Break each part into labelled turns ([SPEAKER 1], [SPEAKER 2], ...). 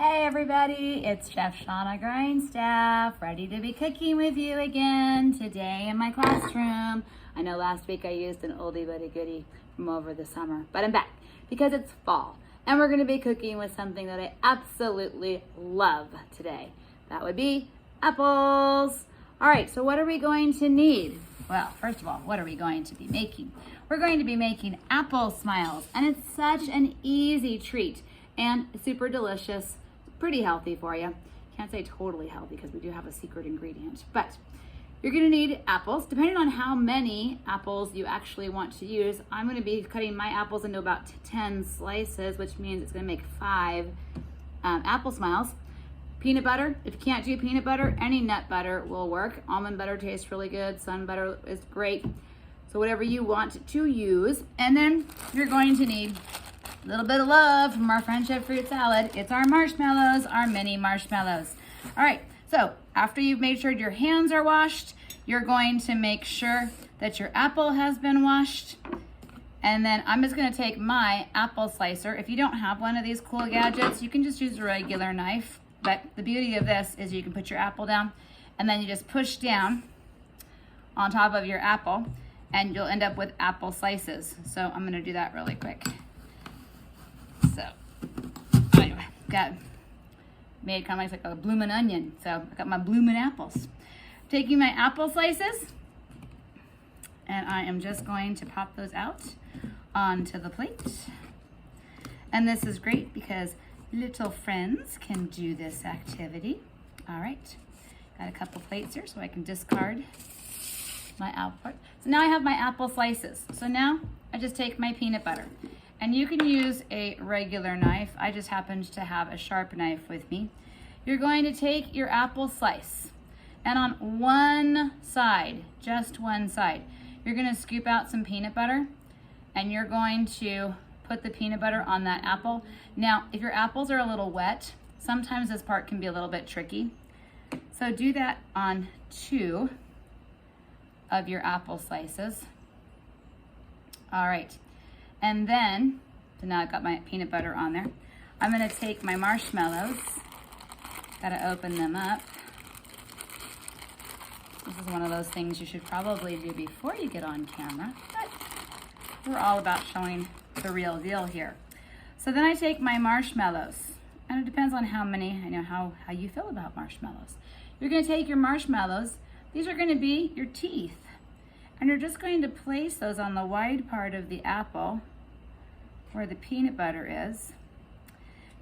[SPEAKER 1] Hey everybody, it's Chef Shauna Grindstaff, ready to be cooking with you again today in my classroom. I know last week I used an oldie but a goodie from over the summer, but I'm back because it's fall and we're gonna be cooking with something that I absolutely love today. That would be apples. All right, so what are we going to need? Well, first of all, what are we going to be making? We're going to be making apple smiles, and it's such an easy treat and super delicious, pretty healthy for you. Can't say totally healthy because we do have a secret ingredient, but you're gonna need apples. Depending on how many apples you actually want to use, I'm gonna be cutting my apples into about 10 slices, which means it's gonna make 5 apple smiles. Peanut butter, if you can't do peanut butter, any nut butter will work. Almond butter tastes really good, sun butter is great. So whatever you want to use. And then you're going to need a little bit of love from our Friendship Fruit Salad. It's our marshmallows, our mini marshmallows. All right, so after you've made sure your hands are washed, you're going to make sure that your apple has been washed. And then I'm just gonna take my apple slicer. If you don't have one of these cool gadgets, you can just use a regular knife. But the beauty of this is you can put your apple down and then you just push down on top of your apple and you'll end up with apple slices. So I'm gonna do that really quick. So anyway, made kind of like a bloomin' onion. So I got my bloomin' apples. Taking my apple slices and I am just going to pop those out onto the plate. And this is great because little friends can do this activity. All right, got a couple plates here so I can discard my apple. So now I have my apple slices. So now I just take my peanut butter. And you can use a regular knife. I just happened to have a sharp knife with me. You're going to take your apple slice and on one side, just one side, you're gonna scoop out some peanut butter and you're going to put the peanut butter on that apple. Now, if your apples are a little wet, sometimes this part can be a little bit tricky. So do that on 2 of your apple slices. All right, and then, so now I've got my peanut butter on there. I'm gonna take my marshmallows, gotta open them up. This is one of those things you should probably do before you get on camera, but we're all about showing the real deal here. So then I take my marshmallows, and it depends on how many, I know how you feel about marshmallows. You're gonna take your marshmallows, these are gonna be your teeth, and you're just going to place those on the wide part of the apple where the peanut butter is.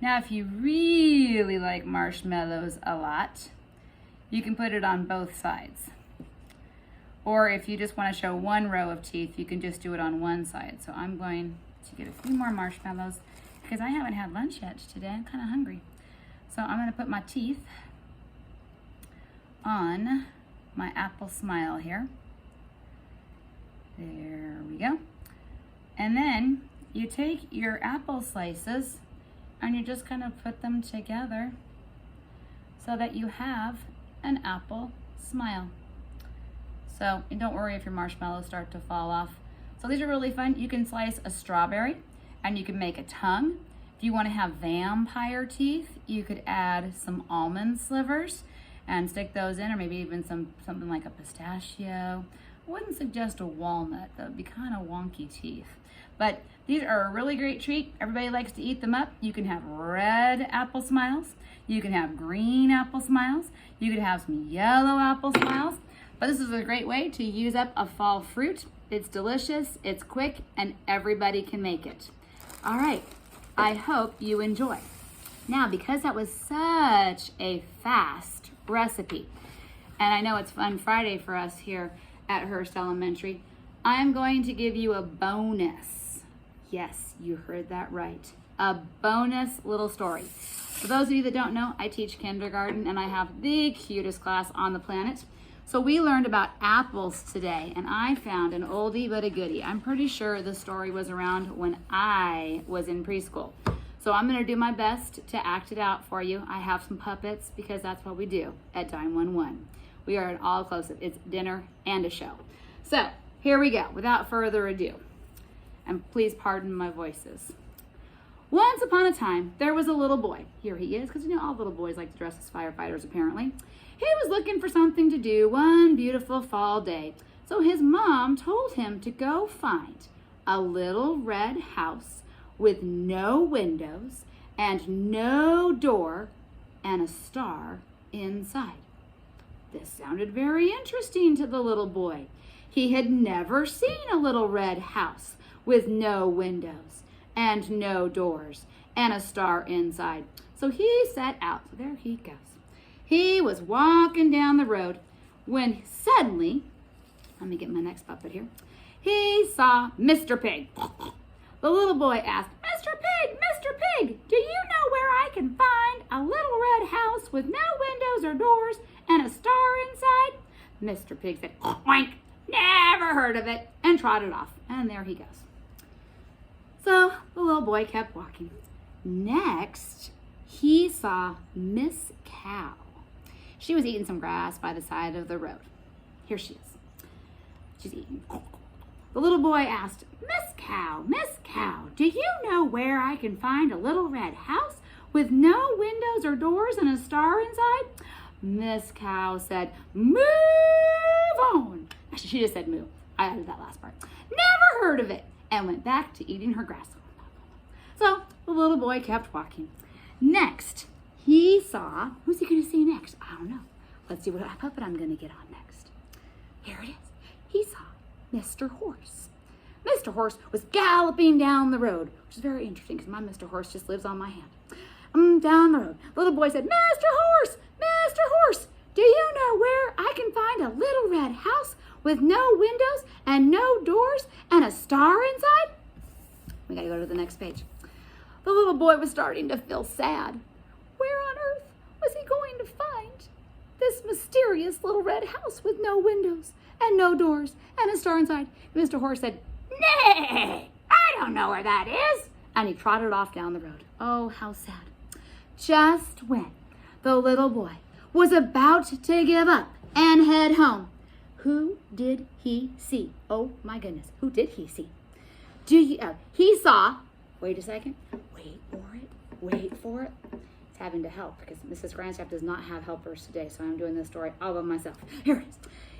[SPEAKER 1] Now, if you really like marshmallows a lot, you can put it on both sides. Or if you just want to show one row of teeth, you can just do it on one side. So I'm going to get a few more marshmallows because I haven't had lunch yet today. I'm kind of hungry. So I'm going to put my teeth on my apple smile here. There we go. And then you take your apple slices and you just kind of put them together so that you have an apple smile. So and don't worry if your marshmallows start to fall off. So these are really fun. You can slice a strawberry and you can make a tongue. If you want to have vampire teeth, you could add some almond slivers and stick those in, or maybe even something like a pistachio. I wouldn't suggest a walnut, that would be kind of wonky teeth. But these are a really great treat. Everybody likes to eat them up. You can have red apple smiles. You can have green apple smiles. You could have some yellow apple smiles. But this is a great way to use up a fall fruit. It's delicious, it's quick, and everybody can make it. All right, I hope you enjoy. Now, because that was such a fast recipe, and I know it's Fun Friday for us here at Hearst Elementary, I'm going to give you a bonus. Yes, you heard that right. A bonus little story. For those of you that don't know, I teach kindergarten and I have the cutest class on the planet. So we learned about apples today and I found an oldie but a goodie. I'm pretty sure the story was around when I was in preschool. So I'm gonna do my best to act it out for you. I have some puppets because that's what we do at Dine 1-1. We are an all-inclusive. It's dinner and a show. So here we go, without further ado. And please pardon my voices. Once upon a time, there was a little boy. Here he is, because all little boys like to dress as firefighters, apparently. He was looking for something to do one beautiful fall day. So his mom told him to go find a little red house with no windows and no door and a star inside. This sounded very interesting to the little boy. He had never seen a little red house with no windows and no doors and a star inside. So he set out. So there he goes. He was walking down the road when suddenly, let me get my next puppet here, he saw Mr. Pig. The little boy asked, Mr. Pig, do you know where I can find a little red house with no windows or doors and a star inside? Mr. Pig said, oink, never heard of it, and trotted off. And there he goes. So the little boy kept walking. Next, he saw Miss Cow. She was eating some grass by the side of the road. Here she is. She's eating. The little boy asked, Miss Cow, do you know where I can find a little red house with no windows or doors and a star inside? Miss Cow said, move on. Actually, she just said moo. I added that last part. Never heard of it, and went back to eating her grass. So the little boy kept walking. Next, he saw, who's he going to see next? I don't know. Let's see what puppet I'm going to get on next. Here it is. He saw Mr. Horse. Mr. Horse was galloping down the road, which is very interesting because my Mr. Horse just lives on my hand. Down the road. Little boy said, Mr. Horse, do you know where I can find a little red house with no windows and no doors and a star inside? We gotta go to the next page. The little boy was starting to feel sad. Where on earth was he going to find this mysterious little red house with no windows and no doors and a star inside? Mr. Horse said, nay, I don't know where that is. And he trotted off down the road. Oh, how sad. Just when the little boy was about to give up and head home, who did he see? Oh my goodness, who did he see? He saw, wait a second, wait for it. It's having to help because Mrs. Grindstaff does not have helpers today, so I'm doing this story all by myself. Here it is.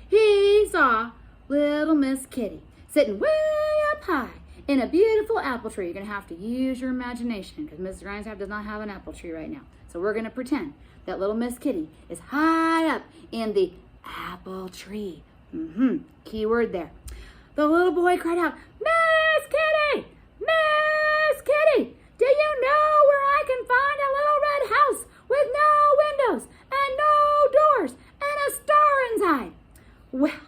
[SPEAKER 1] He saw little Miss Kitty sitting way up high in a beautiful apple tree. You're going to have to use your imagination because Mrs. Grindstaff does not have an apple tree right now. So we're going to pretend that little Miss Kitty is high up in the apple tree. Keyword there. The little boy cried out, Miss Kitty! Miss Kitty! Do you know where I can find a little red house with no windows and no doors and a star inside? Well,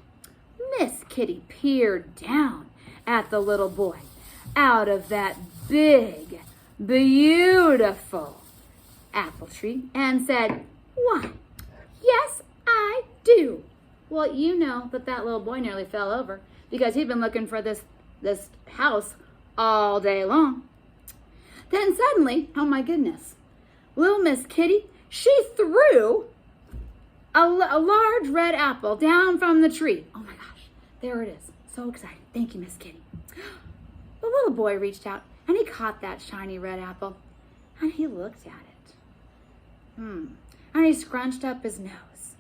[SPEAKER 1] Miss Kitty peered down at the little boy out of that big, beautiful apple tree and said, why, yes, I do. Well, you know that little boy nearly fell over because he'd been looking for this house all day long. Then suddenly, oh my goodness, little Miss Kitty, she threw a large red apple down from the tree. Oh my gosh, there it is. So excited. Thank you, Miss Kitty. The little boy reached out and he caught that shiny red apple and he looked at it. And he scrunched up his nose.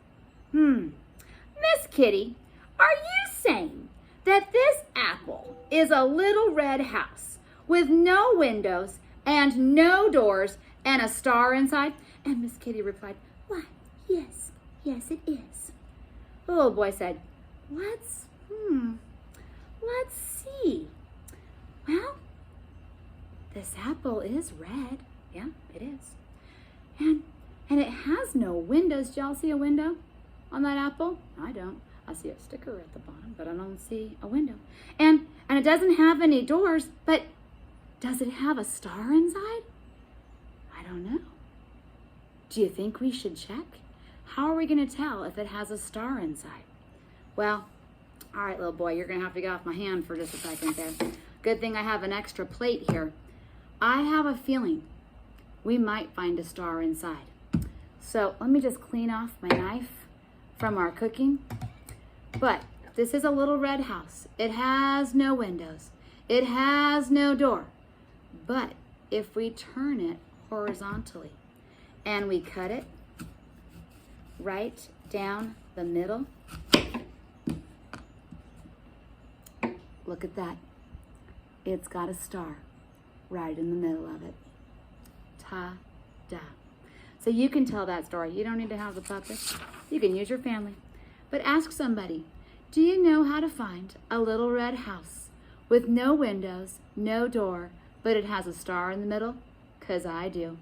[SPEAKER 1] Miss Kitty, are you saying that this apple is a little red house with no windows and no doors and a star inside? And Miss Kitty replied, why, yes, it is. The little boy said, let's see. Well, this apple is red. Yeah, it is. And it has no windows. Do y'all see a window on that apple? I don't. I see a sticker at the bottom, but I don't see a window. And it doesn't have any doors, but does it have a star inside? I don't know. Do you think we should check? How are we going to tell if it has a star inside? Well, all right, little boy, you're going to have to get off my hand for just a second there. Good thing I have an extra plate here. I have a feeling we might find a star inside. So let me just clean off my knife from our cooking. But this is a little red house. It has no windows. It has no door. But if we turn it horizontally and we cut it right down the middle. Look at that. It's got a star right in the middle of it. Ta-da. So you can tell that story. You don't need to have the puppet. You can use your family. But ask somebody, do you know how to find a little red house with no windows, no door, but it has a star in the middle? 'Cause I do.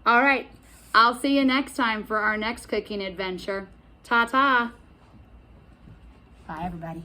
[SPEAKER 1] All right, I'll see you next time for our next cooking adventure. Ta-ta. Bye, everybody.